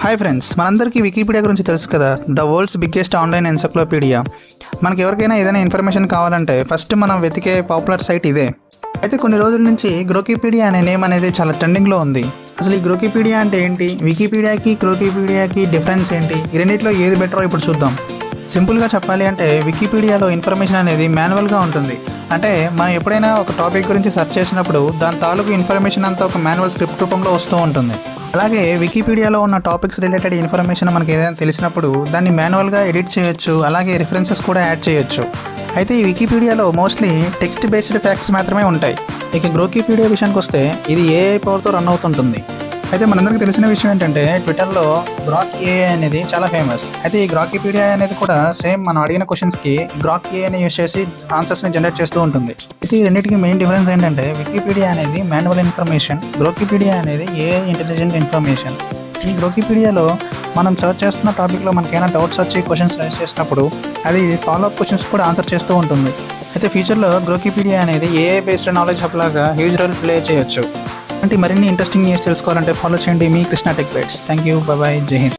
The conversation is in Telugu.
హాయ్ ఫ్రెండ్స్, మనందరికీ వికీపీడియా గురించి తెలుసు కదా. The world's biggest online encyclopaedia. మనకి ఎవరికైనా ఏదైనా ఇన్ఫర్మేషన్ కావాలంటే ఫస్ట్ మనం వెతికే పాపులర్ సైట్ ఇదే. అయితే కొన్ని రోజుల నుంచి గ్రోకీపీడియా అనే నేమ్ అనేది చాలా ట్రెండింగ్లో ఉంది. అసలు ఈ గ్రోకీపీడియా అంటే ఏంటి, వికీపీడియాకి గ్రోకీపీడియాకి డిఫరెన్స్ ఏంటి, ఈ రెండింటిలో ఏది బెటరో ఇప్పుడు చూద్దాం. సింపుల్గా చెప్పాలి అంటే వికీపీడియాలో ఇన్ఫర్మేషన్ అనేది మాన్యువల్గా ఉంటుంది. అంటే మనం ఎప్పుడైనా ఒక టాపిక్ గురించి సెర్చ్ చేసినప్పుడు దాని తాలూకు ఇన్ఫర్మేషన్ అంతా ఒక మాన్యువల్ స్క్రిప్ట్ రూపంలో వస్తూ ఉంటుంది. అలాగే వికీపీడియాలో ఉన్న టాపిక్స్ రిలేటెడ్ ఇన్ఫర్మేషన్ మనకి ఏదైనా తెలిసినప్పుడు దాన్ని మాన్యువల్గా ఎడిట్ చేయొచ్చు, అలాగే రిఫరెన్సెస్ కూడా యాడ్ చేయొచ్చు. అయితే ఈ వికీపీడియాలో మోస్ట్లీ టెక్స్ట్ బేస్డ్ ఫ్యాక్ట్స్ మాత్రమే ఉంటాయి. ఇక గ్రోకీపీడియా విషయానికి వస్తే ఇది ఏఐ పవర్తో రన్ అవుతుంటుంది. అయితే మనందరికీ తెలిసిన విషయం ఏంటంటే ట్విట్టర్లో గ్రాక్ ఏఐ అనేది చాలా ఫేమస్. అయితే ఈ గ్రాకీపీడియా అనేది కూడా సేమ్ మనం అడిగిన క్వశ్చన్స్కి గ్రాక్ ఏఐని యూస్ చేసి ఆన్సర్స్ని జనరేట్ చేస్తూ ఉంటుంది. అయితే ఈ రెండింటికి మెయిన్ డిఫరెన్స్ ఏంటంటే వికీపీడియా అనేది మాన్యువల్ ఇన్ఫర్మేషన్, గ్రోకీపీడియా అనేది ఏఐ ఇంటెలిజెంట్ ఇన్ఫర్మేషన్. ఈ గ్రోకీపీడియాలో మనం సర్చ్ చేస్తున్న టాపిక్లో మనకైనా డౌట్స్ వచ్చి క్వశ్చన్స్ రైజ్ చేసినప్పుడు అది ఫాలోఅప్ క్వశ్చన్స్ కూడా ఆన్సర్ చేస్తూ ఉంటుంది. అయితే ఫ్యూచర్లో గ్రోకీపీడియా అనేది ఏఐ బేస్డ్ నాలెడ్జ్ హబ్ లాగా హ్యూజ్ రోల్ ప్లే చేయొచ్చు. అంటే మరిన్ని ఇంట్రెస్టింగ్ న్యూస్ తెలుసుకోవాలంటే ఫాలో చేయండి మీ Krishna tech bytes. Thank you, bye, జై హింద్.